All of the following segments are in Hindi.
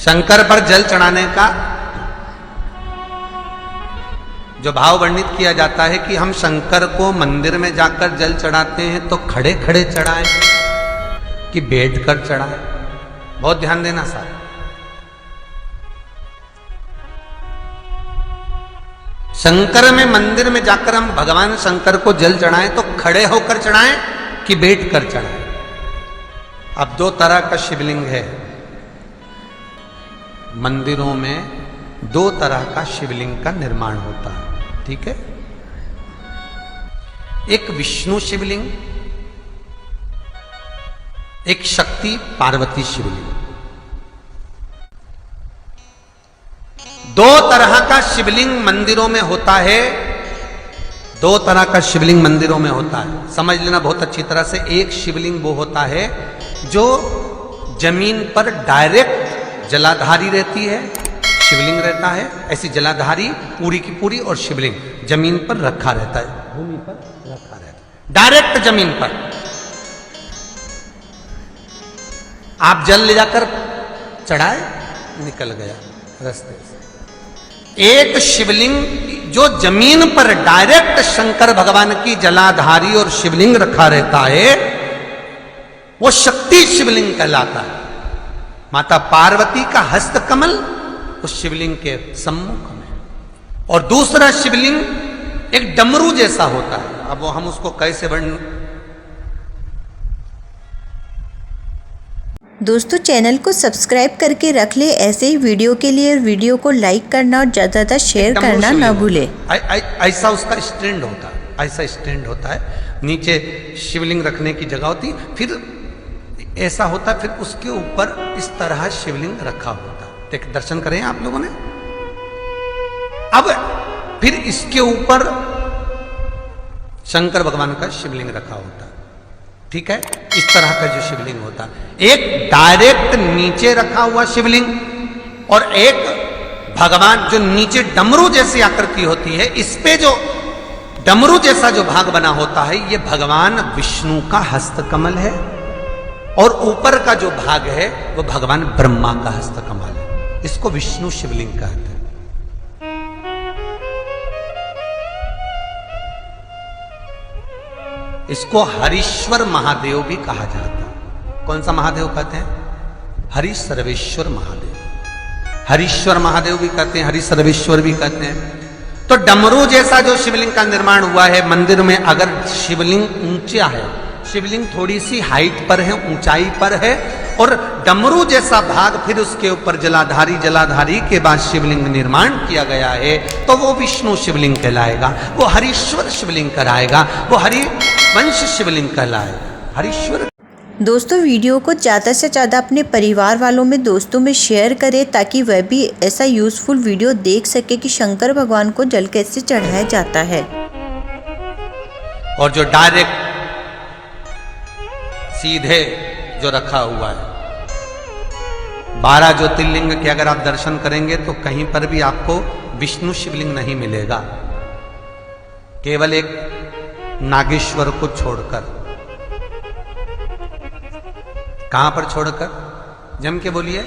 शंकर पर जल चढ़ाने का जो भाव वर्णित किया जाता है कि हम शंकर को मंदिर में जाकर जल चढ़ाते हैं तो खड़े खड़े चढ़ाएं कि बैठकर चढ़ाएं। बहुत ध्यान देना साहब। शंकर में मंदिर में जाकर हम भगवान शंकर को जल चढ़ाएं तो खड़े होकर चढ़ाएं कि बैठकर चढ़ाएं। अब दो तरह का शिवलिंग है मंदिरों में, दो तरह का शिवलिंग का निर्माण होता है, ठीक है। एक विष्णु शिवलिंग, एक शक्ति पार्वती शिवलिंग। दो तरह का शिवलिंग मंदिरों में होता है, दो तरह का शिवलिंग मंदिरों में होता है, समझ लेना बहुत अच्छी तरह से। एक शिवलिंग वो होता है जो जमीन पर डायरेक्ट जलाधारी रहती है, शिवलिंग रहता है, ऐसी जलाधारी पूरी की पूरी, और शिवलिंग जमीन पर रखा रहता है, भूमि पर रखा रहता है, डायरेक्ट जमीन पर। आप जल ले जाकर चढ़ाए, निकल गया रास्ते से। एक शिवलिंग जो जमीन पर डायरेक्ट शंकर भगवान की जलाधारी और शिवलिंग रखा रहता है, वो शक्ति शिवलिंग कहलाता है। माता पार्वती का हस्त कमल उस शिवलिंग के सम्मुख में, और दूसरा शिवलिंग एक डमरू जैसा होता है। अब वो हम उसको कैसे वर्णन। दोस्तों चैनल को सब्सक्राइब करके रख ले ऐसे ही वीडियो के लिए, और वीडियो को लाइक करना और ज़्यादा शेयर करना ना भूले। ऐसा उसका स्टैंड होता है, ऐसा स्टैंड होता है, नीचे शिवलिंग रखने की जगह होती, फिर ऐसा होता है, फिर उसके ऊपर इस तरह शिवलिंग रखा होता है। देख, दर्शन करें आप लोगों ने। अब फिर इसके ऊपर शंकर भगवान का शिवलिंग रखा होता है, ठीक है। इस तरह का जो शिवलिंग होता है, एक डायरेक्ट नीचे रखा हुआ शिवलिंग, और एक भगवान जो नीचे डमरू जैसी आकृति होती है, इस पे जो डमरू जैसा जो भाग बना होता है, ये भगवान विष्णु का हस्तकमल है, और ऊपर का जो भाग है वो भगवान ब्रह्मा का हस्तकमल है। इसको विष्णु शिवलिंग कहते हैं। इसको हरीश्वर महादेव भी कहा जाता है। कौन सा महादेव कहते हैं? हरि सर्वेश्वर महादेव। हरीश्वर महादेव भी कहते हैं, हरि सर्वेश्वर भी कहते हैं। तो डमरू जैसा जो शिवलिंग का निर्माण हुआ है मंदिर में, अगर शिवलिंग ऊंचा है, शिवलिंग थोड़ी सी हाइट पर है, ऊंचाई पर है, और डमरू जैसा भाग फिर उसके ऊपर जलाधारी के बाद शिवलिंग निर्माण किया गया है, तो वो विष्णु शिवलिंग कहलाएगा, वो हरीश्वर शिवलिंग कहलाएगा, वो हरिवंश शिवलिंग कहलाएगा। हरीश्वर। दोस्तों वीडियो को ज़्यादा से ज़्यादा अपने परिवार वालों में, दोस्तों में शेयर करें, ताकि वह भी ऐसा यूज़फुल वीडियो देख सके कि शंकर भगवान को जल कैसे चढ़ाया जाता है। और जो डायरेक्ट सीधे जो रखा हुआ है, 12 ज्योतिर्लिंग के अगर आप दर्शन करेंगे तो कहीं पर भी आपको विष्णु शिवलिंग नहीं मिलेगा, केवल एक नागेश्वर को छोड़कर। कहां पर छोड़कर? जम के बोलिए।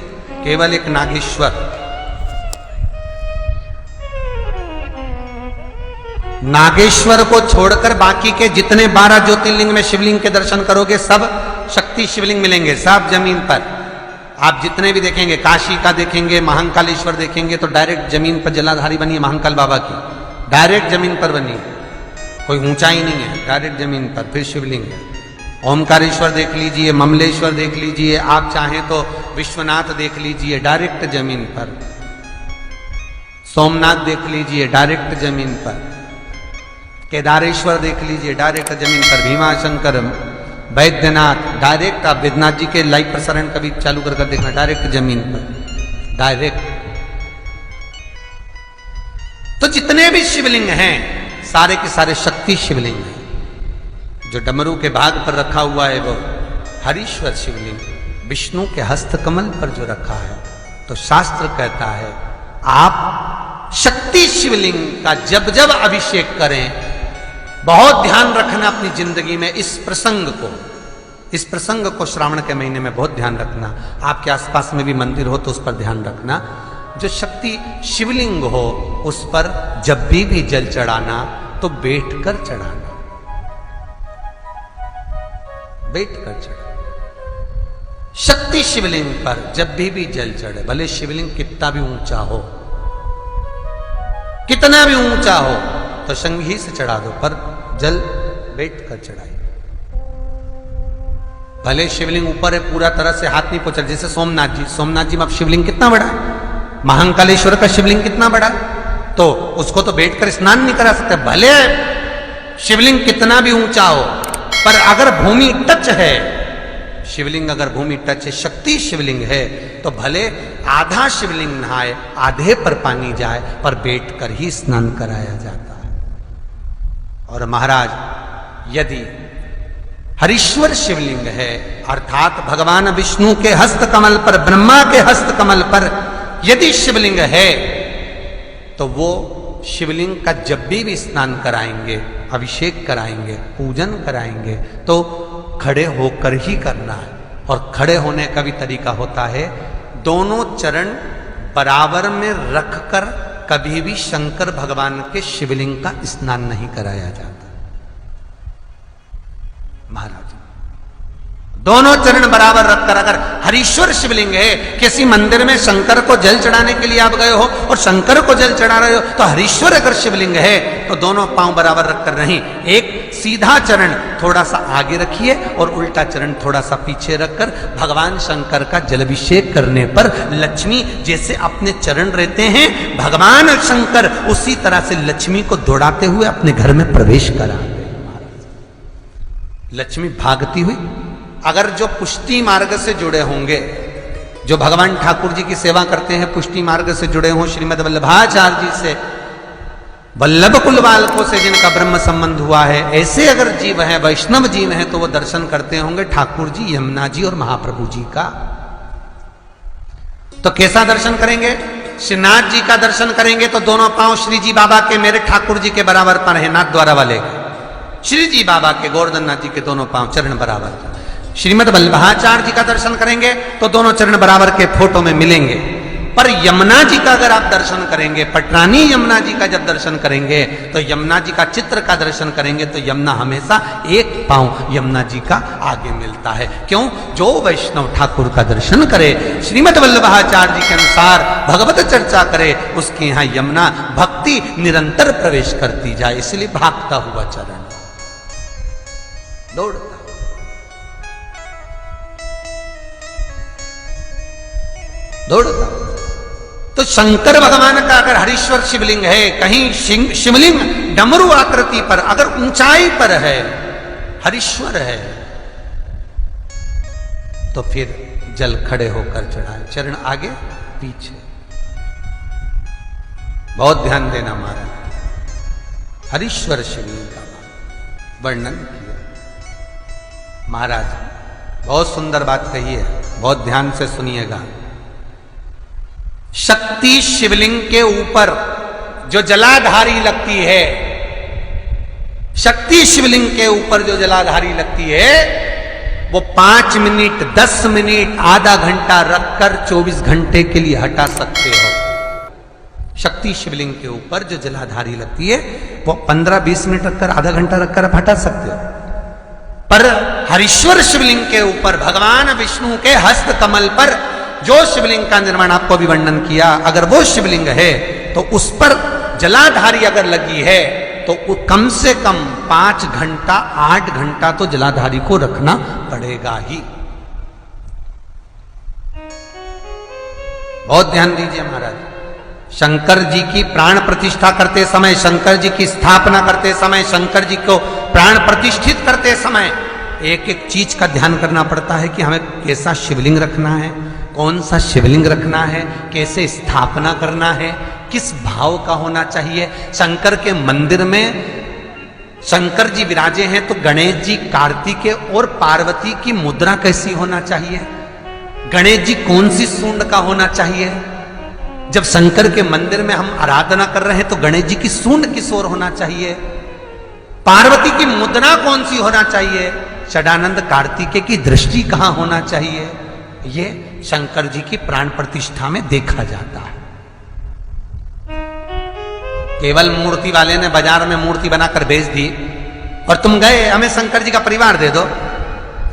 केवल एक नागेश्वर। नागेश्वर को छोड़कर बाकी के जितने 12 ज्योतिर्लिंग में शिवलिंग के दर्शन करोगे, सब शक्ति शिवलिंग मिलेंगे, सब जमीन पर। आप जितने भी देखेंगे, काशी का देखेंगे, महाकालेश्वर देखेंगे, तो डायरेक्ट जमीन पर जलाधारी बनी है महाकाल बाबा की, डायरेक्ट जमीन पर बनी है, कोई ऊंचाई नहीं है, डायरेक्ट जमीन पर फिर शिवलिंग है। ओमकारेश्वर देख लीजिए, ममलेश्वर देख लीजिए, आप चाहें तो विश्वनाथ देख लीजिए, डायरेक्ट जमीन पर। सोमनाथ देख लीजिए, डायरेक्ट जमीन पर। केदारेश्वर देख लीजिए, डायरेक्ट जमीन पर। भीमाशंकर, वैद्यनाथ, डायरेक्ट। आप वैद्यनाथ जी के लाइव प्रसारण कभी चालू कर देखना, डायरेक्ट जमीन पर, डायरेक्ट। तो जितने भी शिवलिंग हैं सारे के सारे शक्ति शिवलिंग हैं। जो डमरू के भाग पर रखा हुआ है वो हरीश्वर शिवलिंग, विष्णु के हस्तकमल पर जो रखा है, तो शास्त्र कहता है आप शक्ति शिवलिंग का जब जब अभिषेक करें, बहुत ध्यान रखना अपनी जिंदगी में इस प्रसंग को, इस प्रसंग को श्रावण के महीने में बहुत ध्यान रखना। आपके आसपास में भी मंदिर हो तो उस पर ध्यान रखना। जो शक्ति शिवलिंग हो उस पर जब भी जल चढ़ाना तो बैठकर चढ़ाना, बैठकर चढ़ाना। शक्ति शिवलिंग पर जब भी जल चढ़े, भले शिवलिंग कितना भी ऊंचा हो, कितना भी ऊंचा हो, तो संगी से चढ़ा दो, पर जल बैठकर चढ़ाइए। भले शिवलिंग ऊपर है, पूरा तरह से हाथ नहीं पहुंचा, जैसे सोमनाथ जी में अब शिवलिंग कितना बड़ा है, महाकालेश्वर का शिवलिंग कितना बड़ा, तो उसको तो बैठकर स्नान नहीं करा सकते। भले शिवलिंग कितना भी ऊंचा हो, पर अगर भूमि टच है, शिवलिंग अगर भूमि टच है, शक्ति शिवलिंग है, तो भले आधा शिवलिंग नहाए, आधे पर पानी जाए, पर बैठकर ही स्नान कराया जाता है। और महाराज यदि हरीश्वर शिवलिंग है, अर्थात भगवान विष्णु के हस्त कमल पर, ब्रह्मा के हस्त कमल पर यदि शिवलिंग है, तो वो शिवलिंग का जब भी स्नान कराएंगे, अभिषेक कराएंगे, पूजन कराएंगे, तो खड़े होकर ही करना है। और खड़े होने का भी तरीका होता है, दोनों चरण बराबर में रखकर कभी भी शंकर भगवान के शिवलिंग का स्नान नहीं कराया जाता। महाराज दोनों चरण बराबर रखकर, अगर हरीश्वर शिवलिंग है, किसी मंदिर में शंकर को जल चढ़ाने के लिए आप गए हो और शंकर को जल चढ़ा रहे हो, तो हरीश्वर अगर शिवलिंग है तो दोनों पांव बराबर रखकर नहीं, एक सीधा चरण थोड़ा सा आगे रखिए और उल्टा चरण थोड़ा सा पीछे रखकर भगवान शंकर का जलाभिषेक करने पर लक्ष्मी जैसे अपने चरण रहते हैं, भगवान शंकर उसी तरह से लक्ष्मी को दौड़ाते हुए अपने घर में प्रवेश कराते। लक्ष्मी भागती हुई, अगर जो पुष्टि मार्ग से जुड़े होंगे, जो भगवान ठाकुर जी की सेवा करते हैं, पुष्टि मार्ग से जुड़े हों, श्रीमद वल्लभाचार्य जी से, वल्लभ कुल बालकों से जिनका ब्रह्म संबंध हुआ है, ऐसे अगर जीव हैं, वैष्णव जीव हैं, तो वो दर्शन करते होंगे ठाकुर जी, यमुना जी और महाप्रभु जी का। तो कैसा दर्शन करेंगे? श्रीनाथ जी का दर्शन करेंगे तो दोनों पांव श्री जी बाबा के, मेरे ठाकुर जी के बराबर पर है, नाथ द्वारा वाले श्री जी बाबा के, गोवर्धन नाथ जी के दोनों पांव चरण बराबर। श्रीमद वल्लभाचार्य जी का दर्शन करेंगे तो दोनों चरण बराबर के फोटो में मिलेंगे। पर यमुना जी का अगर आप दर्शन करेंगे, पटरानी यमुना जी का जब दर्शन करेंगे, तो यमुना जी का चित्र का दर्शन करेंगे, तो यमुना हमेशा एक पांव यमुना जी का आगे मिलता है। क्यों? जो वैष्णव ठाकुर का दर्शन करे, श्रीमद वल्लभाचार्य जी के अनुसार भगवत चर्चा करे, उसके यहाँ यमुना भक्ति निरंतर प्रवेश करती जाए, इसलिए भागता हुआ चरण, दौड़ता। तो शंकर भगवान का अगर हरीश्वर शिवलिंग है, कहीं शिवलिंग डमरू आकृति पर, अगर ऊंचाई पर है, हरीश्वर है, तो फिर जल खड़े होकर चढ़ाए, चरण आगे पीछे। बहुत ध्यान देना महाराज। हरीश्वर शिवलिंग का वर्णन किया महाराज, बहुत सुंदर बात कही है, बहुत ध्यान से सुनिएगा। शक्ति शिवलिंग के ऊपर जो जलाधारी लगती है, शक्ति शिवलिंग के ऊपर जो जलाधारी लगती है, वो 5 मिनट, 10 मिनट, आधा घंटा रखकर 24 घंटे के लिए हटा सकते हो। शक्ति शिवलिंग के ऊपर जो जलाधारी लगती है, वो 15-20 मिनट रखकर, आधा घंटा रखकर आप हटा सकते हो। पर हरीश्वर शिवलिंग के ऊपर, भगवान विष्णु के हस्त कमल पर जो शिवलिंग का निर्माण आपको भी वर्णन किया, अगर वो शिवलिंग है तो उस पर जलाधारी अगर लगी है, तो कम से कम 5 घंटा, 8 घंटा तो जलाधारी को रखना पड़ेगा ही। बहुत ध्यान दीजिए महाराज। शंकर जी की प्राण प्रतिष्ठा करते समय, शंकर जी की स्थापना करते समय, शंकर जी को प्राण प्रतिष्ठित करते समय एक एक चीज का ध्यान करना पड़ता है कि हमें कैसा शिवलिंग रखना है, कौन सा शिवलिंग रखना है, कैसे स्थापना करना है, किस भाव का होना चाहिए। शंकर के मंदिर में शंकर जी विराजे हैं तो गणेश जी, कार्तिकेय और पार्वती की मुद्रा कैसी होना चाहिए, गणेश जी कौन सी सूंड का होना चाहिए। जब शंकर के मंदिर में हम आराधना कर रहे हैं तो गणेश जी की सूंड किस ओर होना चाहिए, पार्वती की मुद्रा कौन सी होना चाहिए, षडानंद कार्तिकेय की दृष्टि कहां होना चाहिए, ये शंकर जी की प्राण प्रतिष्ठा में देखा जाता है। केवल मूर्ति वाले ने बाजार में मूर्ति बनाकर बेच दी और तुम गए हमें शंकर जी का परिवार दे दो,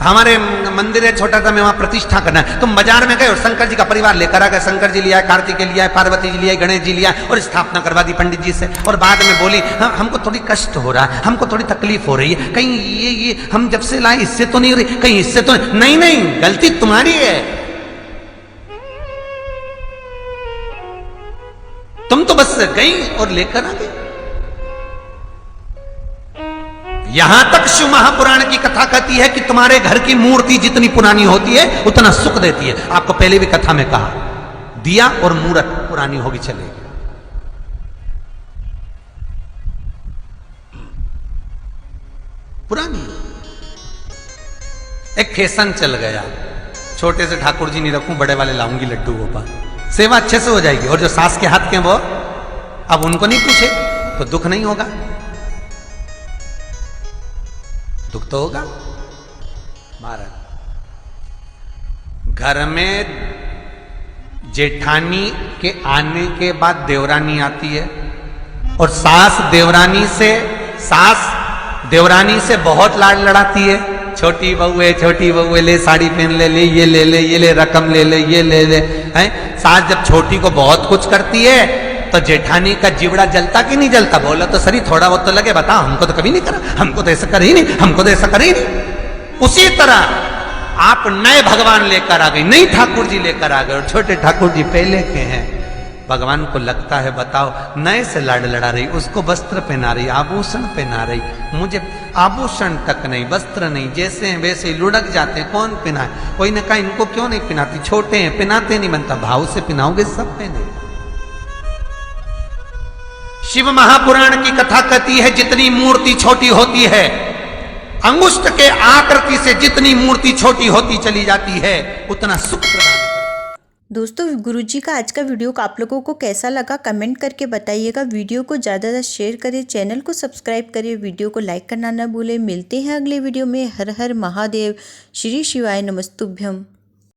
हमारे मंदिर है छोटा सा, मैं वहां प्रतिष्ठा करना है। तुम बाजार में गए और शंकर जी का परिवार लेकर आ गए, शंकर जी लिया, कार्तिकेय लिया, पार्वती जी लिया, गणेश जी लिया और स्थापना करवा दी पंडित जी से, और बाद में बोली हाँ, हमको थोड़ी कष्ट हो रहा है, हमको थोड़ी तकलीफ हो रही है, कहीं ये हम जब से लाए इससे तो नहीं रही, कहीं इससे तो नहीं, नहीं गलती तुम्हारी है। तुम तो बस गई और लेकर आ गई। यहां तक शिव महापुराण की कथा कहती है कि तुम्हारे घर की मूर्ति जितनी पुरानी होती है उतना सुख देती है। आपको पहले भी कथा में कहा, दिया और मूर्त पुरानी होगी चलेगी। पुरानी एक फैशन चल गया, छोटे से ठाकुर जी नहीं रखूं, बड़े वाले लाऊंगी लड्डू गोपाल, सेवा अच्छे से हो जाएगी। और जो सास के हाथ के वो अब उनको नहीं पूछे तो दुख नहीं होगा, दुख तो होगा। महाराज घर में जेठानी के आने के बाद देवरानी आती है और सास देवरानी से बहुत लाड लड़ाती है। छोटी बहू ले साड़ी पहन ले, ये ले रकम ले ये ले हैं। सास जब छोटी को बहुत कुछ करती है तो जेठानी का जीवड़ा जलता कि नहीं जलता? बोला तो सही, थोड़ा बहुत तो लगे, बता हमको तो कभी नहीं करा, हमको तो ऐसा कर ही नहीं, हमको तो ऐसा कर ही नहीं। उसी तरह आप नए भगवान लेकर आ गए, नई ठाकुर जी लेकर आ गए और छोटे ठाकुर जी पहले के हैं। भगवान को लगता है बताओ नए से लाड लड़ा रही, उसको वस्त्र पहना रही, आभूषण पहना रही, मुझे आभूषण तक नहीं, वस्त्र नहीं, जैसे हैं वैसे ही लुढ़क जाते हैं, कौन पहनाए? कोई ने कहा इनको क्यों नहीं पहनाती, छोटे हैं पहनाते नहीं बनता, भाव से पहनाओगे सब पहने। शिव महापुराण की कथा कहती है जितनी मूर्ति छोटी होती है, अंगुष्ठ के आकृति से जितनी मूर्ति छोटी होती चली जाती है उतना सुख प्रदान करती है। दोस्तों, गुरुजी का आज का वीडियो आप लोगों को कैसा लगा कमेंट करके बताइएगा। वीडियो को ज़्यादा से शेयर करें, चैनल को सब्सक्राइब करें, वीडियो को लाइक करना ना भूलें। मिलते हैं अगले वीडियो में। हर हर महादेव, श्री शिवाय नमस्तुभ्यम।